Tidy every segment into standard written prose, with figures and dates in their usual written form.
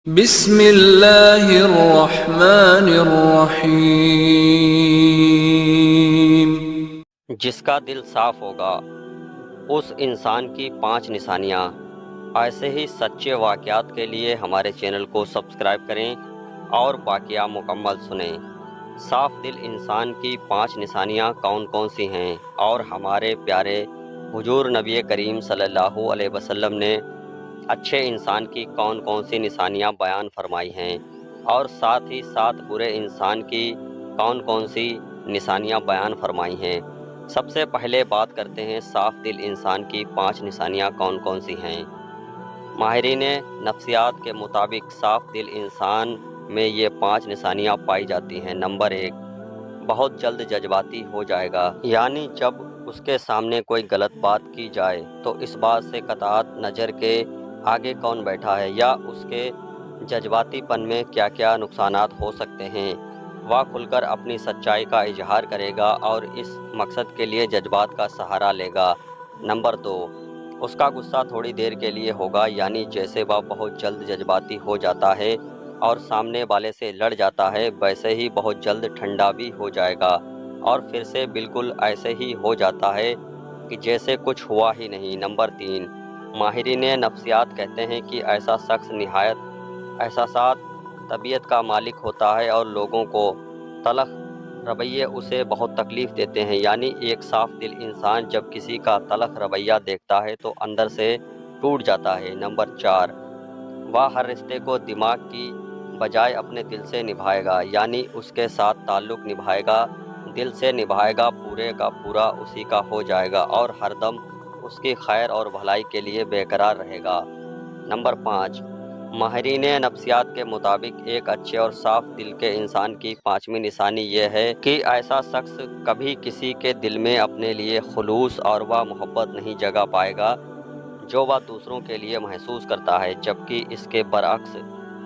بسم اللہ الرحمن الرحیم۔ جس کا دل صاف ہوگا اس انسان کی 5 نشانیاں۔ ایسے ہی سچے واقعات کے لیے ہمارے چینل کو سبسکرائب کریں اور واقعہ مکمل سنیں۔ صاف دل انسان کی 5 نشانیاں کون کون سی ہیں اور ہمارے پیارے حضور نبی کریم صلی اللہ علیہ وسلم نے اچھے انسان کی کون کون سی نشانیاں بیان فرمائی ہیں، اور ساتھ ہی ساتھ برے انسان کی کون کون سی نشانیاں بیان فرمائی ہیں۔ سب سے پہلے بات کرتے ہیں صاف دل انسان کی 5 نشانیاں کون کون سی ہیں۔ ماہرین نفسیات کے مطابق صاف دل انسان میں یہ 5 نشانیاں پائی جاتی ہیں۔ نمبر 1، بہت جلد جذباتی ہو جائے گا، یعنی جب اس کے سامنے کوئی غلط بات کی جائے تو اس بات سے قطعات نظر کے آگے کون بیٹھا ہے یا اس کے جذباتی پن میں کیا کیا نقصانات ہو سکتے ہیں، وہ کھل کر اپنی سچائی کا اظہار کرے گا اور اس مقصد کے لیے جذبات کا سہارا لے گا۔ نمبر 2، اس کا غصہ تھوڑی دیر کے لیے ہوگا، یعنی جیسے وہ بہت جلد جذباتی ہو جاتا ہے اور سامنے والے سے لڑ جاتا ہے، ویسے ہی بہت جلد ٹھنڈا بھی ہو جائے گا اور پھر سے بالکل ایسے ہی ہو جاتا ہے کہ جیسے کچھ ہوا ہی نہیں۔ نمبر 3، ماہرین نفسیات کہتے ہیں کہ ایسا شخص نہایت احساسات طبیعت کا مالک ہوتا ہے اور لوگوں کو تلخ رویے اسے بہت تکلیف دیتے ہیں، یعنی ایک صاف دل انسان جب کسی کا تلخ رویہ دیکھتا ہے تو اندر سے ٹوٹ جاتا ہے۔ نمبر 4، وہ ہر رشتے کو دماغ کی بجائے اپنے دل سے نبھائے گا، یعنی اس کے ساتھ تعلق نبھائے گا، دل سے نبھائے گا، پورے کا پورا اسی کا ہو جائے گا اور ہر دم اس کی خیر اور بھلائی کے لیے بے قرار رہے گا۔ نمبر 5، ماہرین نفسیات کے مطابق ایک اچھے اور صاف دل کے انسان کی 5ویں نشانی یہ ہے کہ ایسا شخص کبھی کسی کے دل میں اپنے لیے خلوص اور وہ محبت نہیں جگا پائے گا جو وہ دوسروں کے لیے محسوس کرتا ہے، جبکہ اس کے برعکس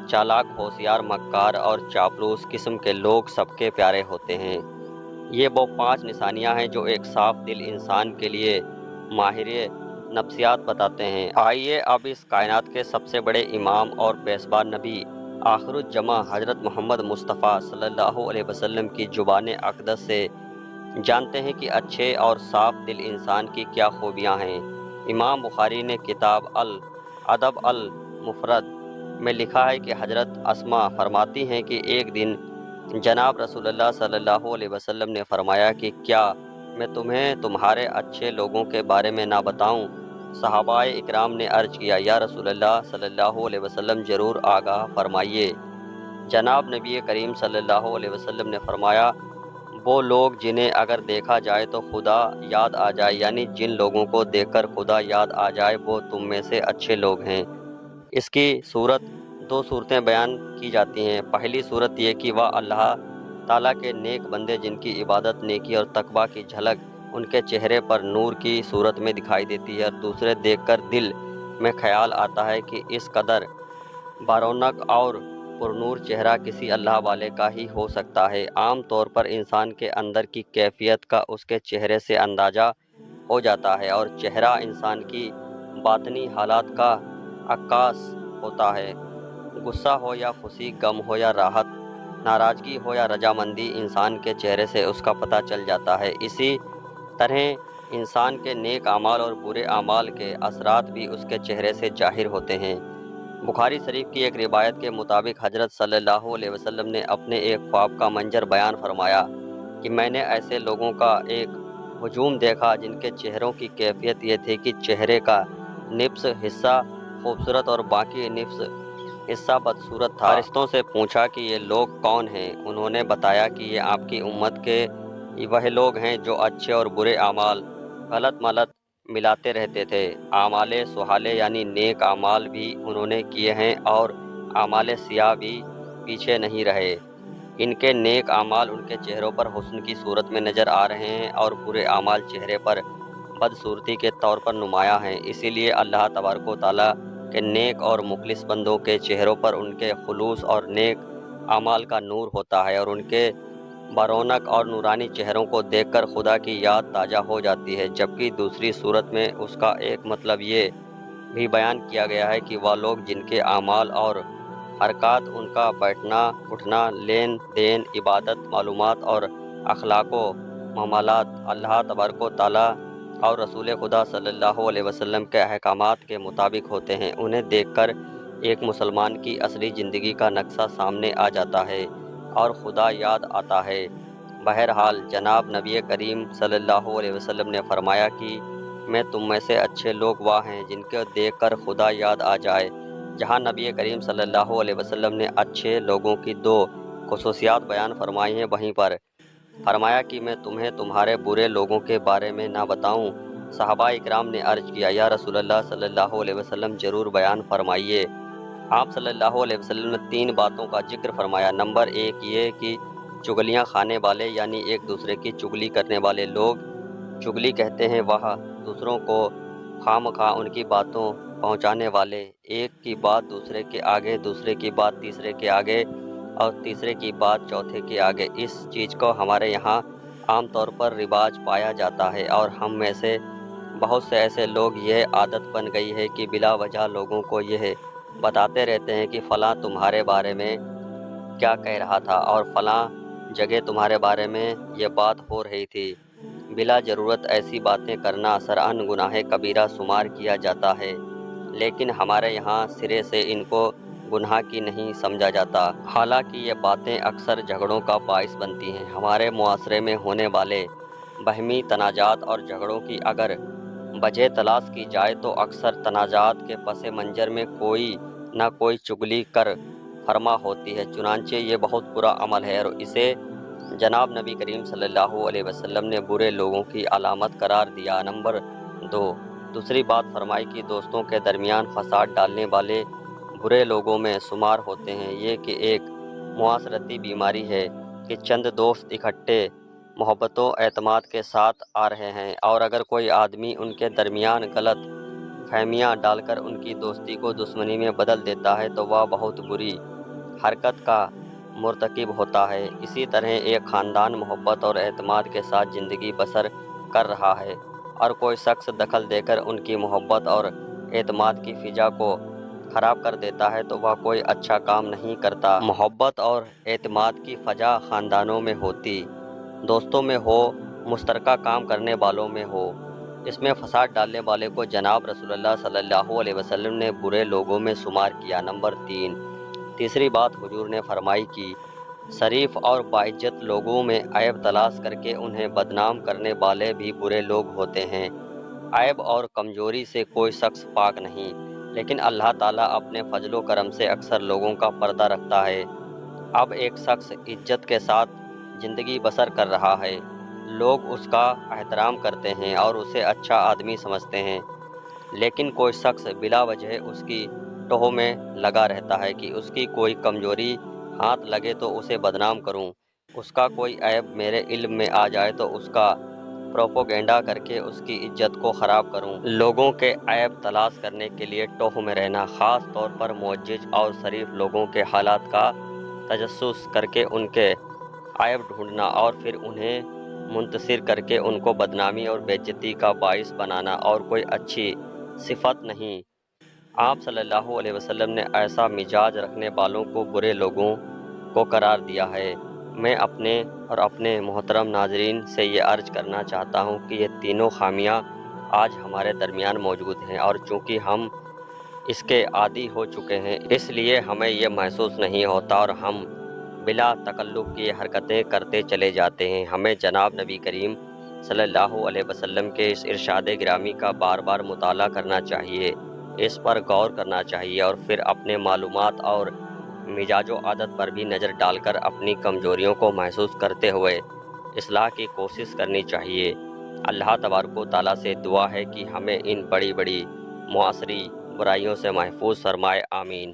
چالاک، ہوشیار، مکار اور چاپلوس قسم کے لوگ سب کے پیارے ہوتے ہیں۔ یہ وہ 5 نشانیاں ہیں جو ایک صاف دل انسان کے لیے ماہر نفسیات بتاتے ہیں۔ آئیے اب اس کائنات کے سب سے بڑے امام اور پیشوا نبی آخر الزماں حضرت محمد مصطفیٰ صلی اللہ علیہ وسلم کی زبان اقدس سے جانتے ہیں کہ اچھے اور صاف دل انسان کی کیا خوبیاں ہیں۔ امام بخاری نے کتاب الادب المفرد میں لکھا ہے کہ حضرت اسماء فرماتی ہیں کہ ایک دن جناب رسول اللہ صلی اللہ علیہ وسلم نے فرمایا کہ کیا میں تمہیں تمہارے اچھے لوگوں کے بارے میں نہ بتاؤں؟ صحابہ اکرام نے عرض کیا، یا رسول اللہ صلی اللہ علیہ وسلم ضرور آگاہ فرمائیے۔ جناب نبی کریم صلی اللہ علیہ وسلم نے فرمایا، وہ لوگ جنہیں اگر دیکھا جائے تو خدا یاد آ جائے، یعنی جن لوگوں کو دیکھ کر خدا یاد آ جائے وہ تم میں سے اچھے لوگ ہیں۔ اس کی صورت 2 صورتیں بیان کی جاتی ہیں۔ پہلی صورت یہ کہ وہ اللہ تعالیٰ کے نیک بندے جن کی عبادت، نیکی اور تقویٰ کی جھلک ان کے چہرے پر نور کی صورت میں دکھائی دیتی ہے، اور دوسرے دیکھ کر دل میں خیال آتا ہے کہ اس قدر بارونق اور پرنور چہرہ کسی اللہ والے کا ہی ہو سکتا ہے۔ عام طور پر انسان کے اندر کی کیفیت کا اس کے چہرے سے اندازہ ہو جاتا ہے، اور چہرہ انسان کی باطنی حالات کا عکاس ہوتا ہے۔ غصہ ہو یا خوشی، غم ہو یا راحت، ناراضگی ہو یا رضامندی، انسان کے چہرے سے اس کا پتہ چل جاتا ہے۔ اسی طرح انسان کے نیک اعمال اور برے اعمال کے اثرات بھی اس کے چہرے سے ظاہر ہوتے ہیں۔ بخاری شریف کی ایک روایت کے مطابق حضرت صلی اللہ علیہ وسلم نے اپنے ایک خواب کا منظر بیان فرمایا کہ میں نے ایسے لوگوں کا ایک ہجوم دیکھا جن کے چہروں کی کیفیت یہ تھی کہ چہرے کا نصف حصہ خوبصورت اور باقی نصف حصہ بدصورت تھا۔ فرشتوں سے پوچھا کہ یہ لوگ کون ہیں؟ انہوں نے بتایا کہ یہ آپ کی امت کے وہ لوگ ہیں جو اچھے اور برے اعمال غلط ملت ملاتے رہتے تھے۔ اعمال صالحہ یعنی نیک اعمال بھی انہوں نے کیے ہیں اور اعمال سیاہ بھی پیچھے نہیں رہے۔ ان کے نیک اعمال ان کے چہروں پر حسن کی صورت میں نظر آ رہے ہیں اور برے اعمال چہرے پر بدصورتی کے طور پر نمایاں ہیں۔ اسی لیے اللہ تبارک و تعالیٰ کے نیک اور مخلص بندوں کے چہروں پر ان کے خلوص اور نیک اعمال کا نور ہوتا ہے، اور ان کے بارونق اور نورانی چہروں کو دیکھ کر خدا کی یاد تازہ ہو جاتی ہے۔ جبکہ دوسری صورت میں اس کا ایک مطلب یہ بھی بیان کیا گیا ہے کہ وہ لوگ جن کے اعمال اور حرکات، ان کا بیٹھنا اٹھنا، لین دین، عبادت، معلومات اور اخلاق و معاملات اللہ تبارک و تعالیٰ اور رسول خدا صلی اللہ علیہ وسلم کے احکامات کے مطابق ہوتے ہیں۔ انہیں دیکھ کر ایک مسلمان کی اصلی زندگی کا نقشہ سامنے آ جاتا ہے اور خدا یاد آتا ہے۔ بہرحال جناب نبی کریم صلی اللہ علیہ وسلم نے فرمایا کہ میں تم میں سے اچھے لوگ وہ ہیں جن کو دیکھ کر خدا یاد آ جائے۔ جہاں نبی کریم صلی اللہ علیہ وسلم نے اچھے لوگوں کی دو خصوصیات بیان فرمائی ہیں، وہیں پر فرمایا کہ میں تمہیں تمہارے برے لوگوں کے بارے میں نہ بتاؤں؟ صحابہ اکرام نے عرض کیا، یا رسول اللہ صلی اللہ علیہ وسلم ضرور بیان فرمائیے۔ آپ صلی اللہ علیہ وسلم نے 3 باتوں کا ذکر فرمایا۔ نمبر 1 یہ کہ چغلیاں کھانے والے یعنی ایک دوسرے کی چغلی کرنے والے لوگ، چغلی کہتے ہیں وہ دوسروں کو خواہ ان کی باتوں پہنچانے والے، ایک کی بات دوسرے کے آگے، دوسرے کی بات تیسرے کے آگے اور تیسرے کی بات چوتھے کے آگے۔ اس چیز کو ہمارے یہاں عام طور پر رواج پایا جاتا ہے اور ہم میں سے بہت سے ایسے لوگ یہ عادت بن گئی ہے کہ بلا وجہ لوگوں کو یہ بتاتے رہتے ہیں کہ فلاں تمہارے بارے میں کیا کہہ رہا تھا اور فلاں جگہ تمہارے بارے میں یہ بات ہو رہی تھی۔ بلا ضرورت ایسی باتیں کرنا شرعاً گناہ کبیرہ شمار کیا جاتا ہے، لیکن ہمارے یہاں سرے سے ان کو گناہ کی نہیں سمجھا جاتا۔ حالانکہ یہ باتیں اکثر جھگڑوں کا باعث بنتی ہیں۔ ہمارے معاشرے میں ہونے والے باہمی تنازعات اور جھگڑوں کی اگر وجہ تلاش کی جائے تو اکثر تنازعات کے پس منظر میں کوئی نہ کوئی چغلی کر فرما ہوتی ہے۔ چنانچہ یہ بہت برا عمل ہے اور اسے جناب نبی کریم صلی اللہ علیہ وسلم نے برے لوگوں کی علامت قرار دیا۔ نمبر 2 دوسری بات فرمائی کہ دوستوں کے درمیان فساد ڈالنے والے برے لوگوں میں شمار ہوتے ہیں۔ یہ کہ ایک معاشرتی بیماری ہے کہ چند دوست اکٹھے محبت و اعتماد کے ساتھ آ رہے ہیں اور اگر کوئی آدمی ان کے درمیان غلط فہمیاں ڈال کر ان کی دوستی کو دشمنی میں بدل دیتا ہے تو وہ بہت بری حرکت کا مرتکب ہوتا ہے۔ اسی طرح ایک خاندان محبت اور اعتماد کے ساتھ زندگی بسر کر رہا ہے اور کوئی شخص دخل دے کر ان کی محبت اور اعتماد کی فضا کو خراب کر دیتا ہے تو وہ کوئی اچھا کام نہیں کرتا۔ محبت اور اعتماد کی فضا خاندانوں میں ہوتی، دوستوں میں ہو، مشترکہ کام کرنے والوں میں ہو، اس میں فساد ڈالنے والے کو جناب رسول اللہ صلی اللہ علیہ وسلم نے برے لوگوں میں شمار کیا۔ نمبر 3 تیسری بات حضور نے فرمائی کہ شریف اور باعزت لوگوں میں عیب تلاش کر کے انہیں بدنام کرنے والے بھی برے لوگ ہوتے ہیں۔ عیب اور کمزوری سے کوئی شخص پاک نہیں، لیکن اللہ تعالیٰ اپنے فضل و کرم سے اکثر لوگوں کا پردہ رکھتا ہے۔ اب ایک شخص عزت کے ساتھ زندگی بسر کر رہا ہے، لوگ اس کا احترام کرتے ہیں اور اسے اچھا آدمی سمجھتے ہیں، لیکن کوئی شخص بلا وجہ اس کی ٹوہ میں لگا رہتا ہے کہ اس کی کوئی کمزوری ہاتھ لگے تو اسے بدنام کروں، اس کا کوئی عیب میرے علم میں آ جائے تو اس کا پروپیگنڈا کر کے اس کی عزت کو خراب کروں۔ لوگوں کے عیب تلاش کرنے کے لیے ٹوہ میں رہنا، خاص طور پر معزز اور شریف لوگوں کے حالات کا تجسس کر کے ان کے عیب ڈھونڈنا اور پھر انہیں منتشر کر کے ان کو بدنامی اور بے عزتی کا باعث بنانا اور کوئی اچھی صفت نہیں۔ آپ صلی اللہ علیہ وسلم نے ایسا مزاج رکھنے والوں کو برے لوگوں کو قرار دیا ہے۔ میں اپنے اور اپنے محترم ناظرین سے یہ عرض کرنا چاہتا ہوں کہ یہ تینوں خامیاں آج ہمارے درمیان موجود ہیں اور چونکہ ہم اس کے عادی ہو چکے ہیں اس لیے ہمیں یہ محسوس نہیں ہوتا اور ہم بلا تکلف کی حرکتیں کرتے چلے جاتے ہیں۔ ہمیں جناب نبی کریم صلی اللہ علیہ وسلم کے اس ارشاد گرامی کا بار بار مطالعہ کرنا چاہیے، اس پر غور کرنا چاہیے اور پھر اپنے معلومات اور مزاج و عادت پر بھی نظر ڈال کر اپنی کمزوریوں کو محسوس کرتے ہوئے اصلاح کی کوشش کرنی چاہیے۔ اللہ تبارک و تعالیٰ سے دعا ہے کہ ہمیں ان بڑی بڑی معاشری برائیوں سے محفوظ فرمائے، آمین۔